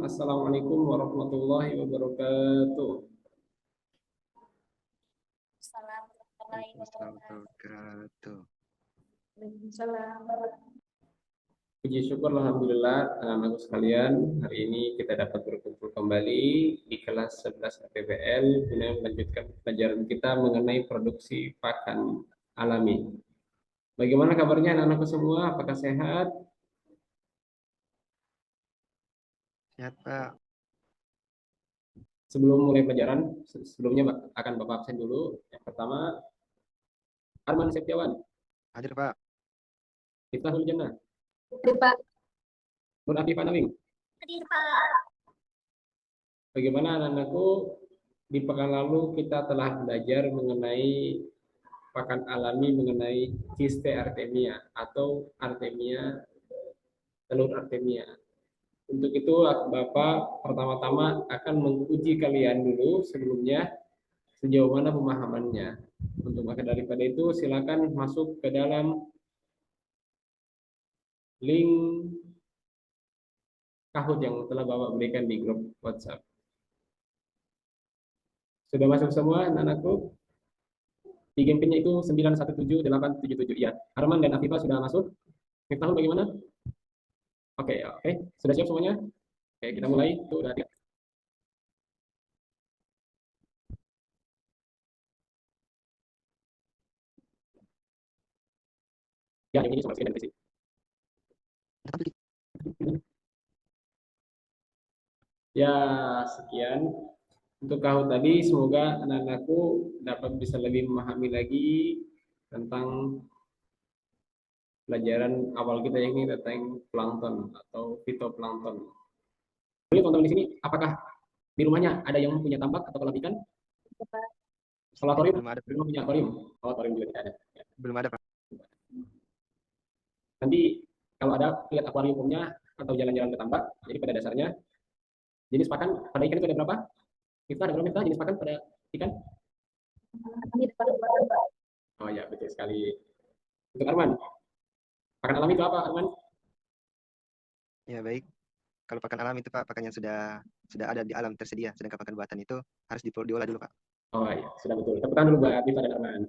Assalamualaikum warahmatullahi wabarakatuh. Assalamualaikum warahmatullahi wabarakatuh. Puji syukur Alhamdulillah anak-anakku sekalian, hari ini kita dapat berkumpul kembali di kelas 11 PPL guna melanjutkan pelajaran kita mengenai produksi pakan alami. Bagaimana kabarnya anak-anakku semua? Apakah sehat? Sehat, Pak. Sebelum mulai pelajaran, sebelumnya akan Bapak absen dulu. Yang pertama, Arman Septiawan, Hadir, Pak. Iftahul Jannah, Hadir, Pak. Nur Afifah Nawing. Hadir, Pak. Bagaimana anak-anakku? Di pekan lalu kita telah belajar mengenai pakan alami mengenai Ciste artemia atau artemia, telur artemia. Untuk itu Bapak pertama-tama akan menguji kalian dulu sebelumnya sejauh mana pemahamannya. Untuk maka daripada itu silakan masuk ke dalam link Kahoot yang telah Bapak berikan di grup WhatsApp. Sudah masuk semua anak-anakku? Di game pinnya itu 917877. Iya, Arman dan Afifah sudah masuk. Miftahul bagaimana? Oke. Sudah siap semuanya? Oke, kita mulai. Tuh, udah tiga. Ya, yang ini soal dan fisik. Ya, sekian untuk Kahoot tadi. Semoga anak-anakku dapat bisa lebih memahami lagi tentang pelajaran awal kita ini tentang plankton atau fitoplankton. Boleh teman-teman di sini, apakah di rumahnya ada yang punya tambak atau kolam ikan? Kalau akuarium, Belum ada, Pak. belum punya akuarium. Oh, akuarium juga tidak ada. Ya. Belum ada, Pak. Nanti kalau ada lihat akuarium punya atau jalan-jalan ke tambak, jadi pada dasarnya jenis pakan pada ikan itu ada berapa? Kita ada berapa jenis pakan pada ikan? Oh ya, betul sekali. Untuk Arman, pakan alami itu apa, Arman? Ya, baik. Kalau pakan alam itu, Pak, pakan yang sudah ada di alam tersedia. Sedangkan pakan buatan itu harus diolah dulu, Pak. Oh iya, sudah betul. Tepuk tangan dulu buat Afifah dan Arman.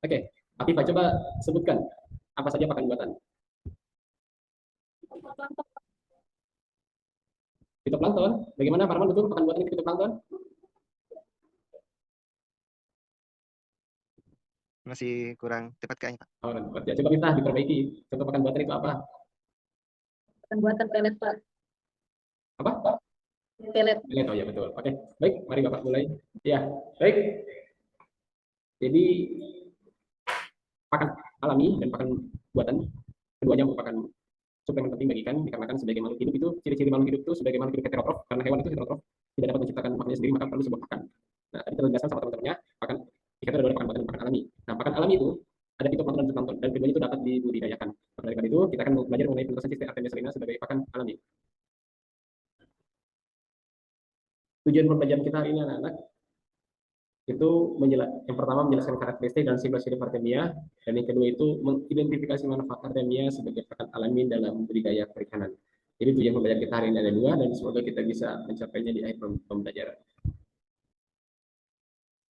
Oke, Afifah coba sebutkan apa saja pakan buatan. Fitoplankton. Bagaimana Pak Arman, betul pakan buatan itu fitoplankton? Masih kurang tepat kayaknya, Pak. Oh, ya, coba kita diperbaiki. Contoh pakan buatan itu apa? Pakan buatan pelet, Pak. Apa? Pelet. Pelet, oh ya betul. Oke, baik. Mari Bapak mulai. Ya, baik. Jadi pakan alami dan pakan buatan keduanya merupakan suplemen penting bagi ikan dikarenakan sebagai makhluk hidup itu ciri-ciri makhluk hidup itu sebagai makhluk hidup heterotrof, karena hewan itu heterotrof tidak dapat menciptakan makanannya sendiri maka perlu sebuah pakan. Nah, tadi kita jelaskan sama teman-temannya pakan ikan itu adalah pakan buatan dan pakan alami. Nah, pakan alami itu ada fitoplankton dan zooplankton dan keduanya itu dapat dibudidayakan. Maka dari itu kita akan belajar mengenai penjelasan Ciste artemia salina sebagai pakan alami. Tujuan pembelajaran kita hari ini anak-anak itu yang pertama menjelaskan karakteristik dan siklus hidup artemia, dan yang kedua itu mengidentifikasi manfaat artemia sebagai pakan alami dalam budidaya perikanan. Jadi tujuan pembelajaran kita hari ini ada dua dan semoga kita bisa mencapainya di akhir pembelajaran.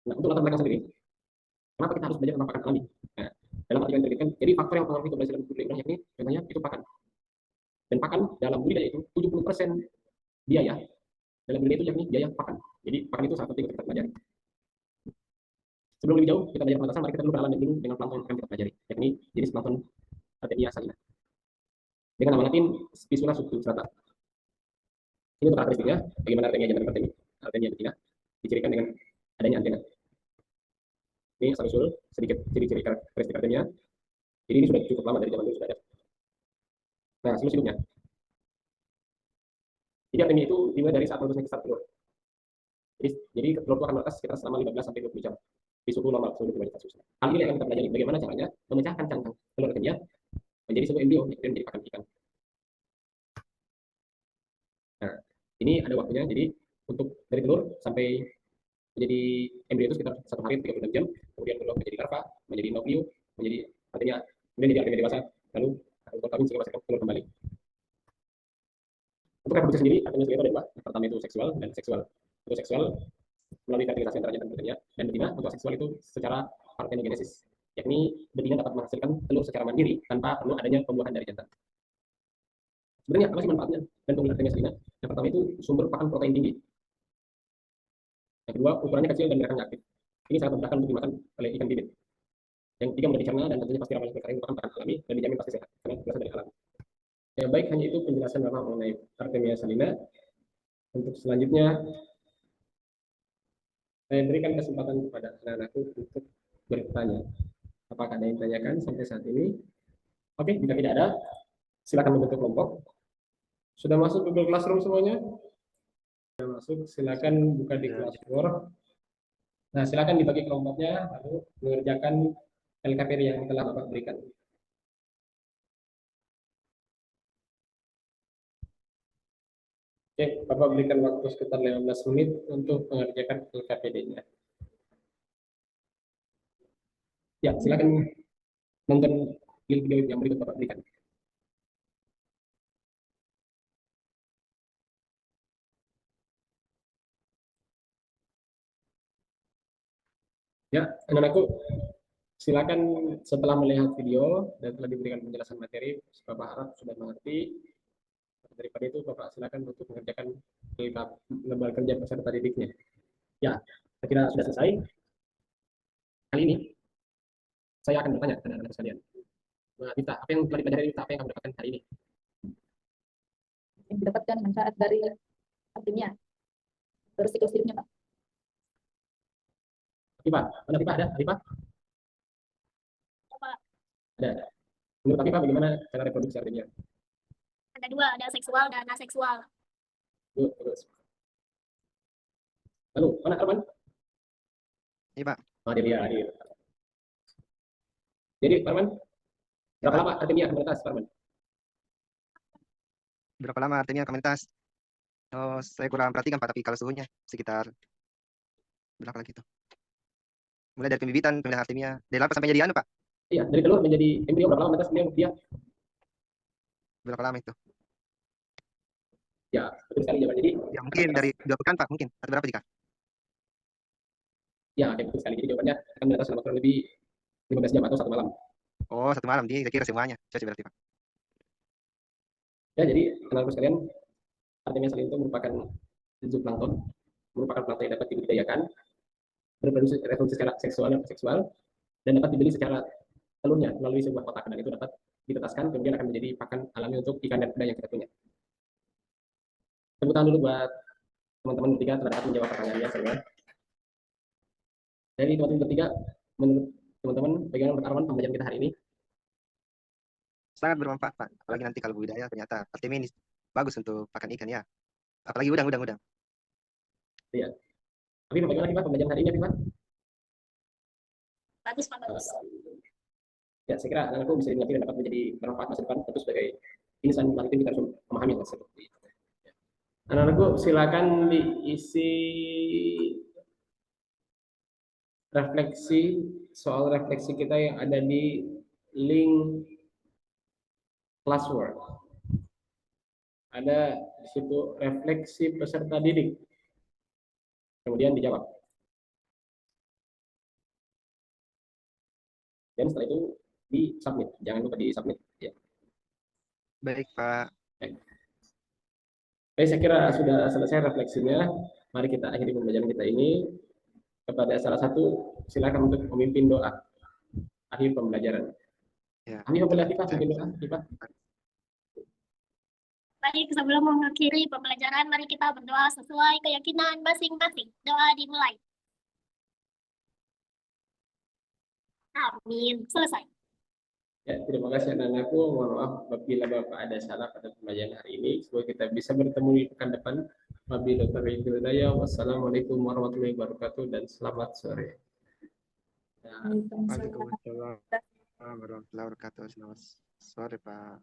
Nah, untuk latar belakang sendiri, kenapa kita harus belajar tentang pakan alami? Nah, dalam artian pendidikan, jadi faktor yang mempengaruhi keberhasilan budidaya yakni contohnya itu pakan. Dan pakan dalam budidaya itu 70% biaya dalam budidaya itu yakni biaya pakan. Jadi pakan itu sangat penting untuk kita pelajari. Sebelum lebih jauh kita belajar pembatasan, mari kita dulu berkenalan dulu dengan plankton yang kita pelajari, yakni jenis plankton artemia salina. Dengan nama latin Spisula substrata. Ini untuk karakteristiknya, bagaimana artemia jantan artemia betina dicirikan dengan adanya antena. Ini asal usul sedikit ciri-ciri karakteristik artemia. Jadi ini sudah cukup lama dari zaman dulu sudah ada. Nah, siklus hidupnya. Jadi artemia itu dimulai dari saat menetasnya kisar telur. Jadi telur itu akan menetas sekitar selama 15 sampai 20 jam di suhu normal suhu kualitas susah. Hal ini akan kita pelajari bagaimana caranya memecahkan cangkang telur artemia menjadi sebuah embrio yang menjadi pakan ikan. Nah, ini ada waktunya. Jadi untuk dari telur sampai menjadi embrio itu sekitar 1 hari 36 jam. Kemudian telur menjadi larva, menjadi nukleus, menjadi artemia, kemudian jadi artemia dewasa, lalu untuk kawin sehingga menghasilkan telur kembali. Untuk reproduksi sendiri, artinya sendiri itu ada dua. Yang pertama itu seksual dan seksual. Itu seksual melalui fertilisasi antara jantan dan betina, dan betina untuk seksual itu secara parthenogenesis, yakni betina dapat menghasilkan telur secara mandiri tanpa perlu adanya pembuahan dari jantan. Sebenarnya apa sih manfaatnya dan keunggulan Artemia salina? Yang pertama itu sumber pakan protein tinggi. Yang kedua, ukurannya kecil dan gerakannya aktif. Ini sangat memudahkan untuk dimakan oleh ikan bibit. Yang ketiga, mudah dicerna dan tentunya pasti ramah lingkungan karena merupakan pakan alami dan dijamin pasti sehat karena berasal dari alam. Ya baik, hanya itu penjelasan Bapak mengenai Artemia salina. Untuk selanjutnya, saya berikan kesempatan kepada anak-anakku untuk bertanya. Apakah ada yang ditanyakan sampai saat ini? Oke, jika tidak ada, silakan membentuk kelompok. Sudah masuk Google Classroom semuanya? Sudah masuk, silakan buka di Classroom. Nah, silakan dibagi kelompoknya, lalu mengerjakan LKPD yang telah Bapak berikan. Oke, Bapak berikan waktu sekitar 15 menit untuk mengerjakan LKPD-nya. Ya, silakan nonton video yang berikut Bapak berikan. Ya, anak-anakku, silakan setelah melihat video dan telah diberikan penjelasan materi, Bapak harap sudah mengerti. Daripada itu, Bapak silakan untuk mengerjakan lembar kerja peserta didiknya. Ya, saya kira sudah selesai. Kali ini, saya akan bertanya kepada anak-anak sekalian. Nah, Dita, apa yang telah dipelajari Dita, apa yang kamu dapatkan hari ini? Yang didapatkan manfaat dari Artemia. Bersiklus hidupnya, Pak. Tipa, mana Tipa? Ada? Tipa? Pak. Ada. Menurut Tipa, bagaimana cara reproduksi Artemia? Ada dua, ada seksual dan aseksual. Terus. Lalu, mana Arman? Iya, Pak. Hadir ya, hadir. Jadi, Arman, berapa lama Artemia komunitas, Arman? Berapa lama Artemia komunitas? Oh, saya kurang perhatikan Pak, tapi kalau suhunya sekitar berapa lagi itu? Mulai dari pembibitan, pemilihan Artemia, dari larva sampai jadi anu Pak. Iya, dari telur menjadi embrio berapa lama komunitas dia? Berapa lama itu? Ya, betul sekali jawaban. Jadi, Ya mungkin dari 2 pekan Pak, mungkin. Atau berapa Dika? ya, betul sekali. Jadi jawabannya akan menetas selama kurang lebih 15 jam atau 1 malam. Oh, 1 malam. Jadi saya kira semuanya. Cocok berarti Pak. Ya, jadi anak-anak sekalian, Artemia salina itu merupakan zooplankton, merupakan plankton yang dapat dibudidayakan, reproduksi secara seksual dan seksual, dan dapat dibeli secara telurnya melalui sebuah kotak, dan itu dapat ditetaskan kemudian akan menjadi pakan alami untuk ikan dan udang yang kita punya. Tepuk tangan dulu buat teman-teman bertiga telah dapat menjawab pertanyaannya semua. Dari teman-teman bertiga, menurut teman-teman bagaimana menurut Arman pembelajaran kita hari ini? Sangat bermanfaat Pak. Apalagi nanti kalau budidaya ternyata Artemia ini bagus untuk pakan ikan ya. Apalagi udang. Iya. Tapi bagaimana Pak pembelajaran hari ini, Pak? Bagus, Pak, bagus. Ya, saya kira anak-anakku bisa dimengerti dan dapat menjadi bermanfaat masa depan. Tentu sebagai insan maritim kita harus memahami hal tersebut. Anak-anakku silakan diisi refleksi soal refleksi kita yang ada di link classwork. Ada di situ refleksi peserta didik. Kemudian dijawab. Dan setelah itu di submit. Jangan lupa di submit. Ya. Baik Pak. Baik, saya kira sudah selesai refleksinya. Mari kita akhiri pembelajaran kita ini. Kepada salah satu, silakan untuk memimpin doa akhir pembelajaran. Ya. Kami memulai kita memimpin doa, kita. Baik, sebelum mengakhiri pembelajaran, mari kita berdoa sesuai keyakinan masing-masing. Doa dimulai. Amin. Selesai. Ya, terima kasih anak-anakku. Mohon maaf apabila Bapak ada salah pada pembelajaran hari ini. Semoga kita bisa bertemu di pekan depan. Wabillahi taufiq wal hidayah. Wassalamualaikum warahmatullahi wabarakatuh dan selamat sore. Waalaikumsalam warahmatullahi wabarakatuh. Selamat sore Pak.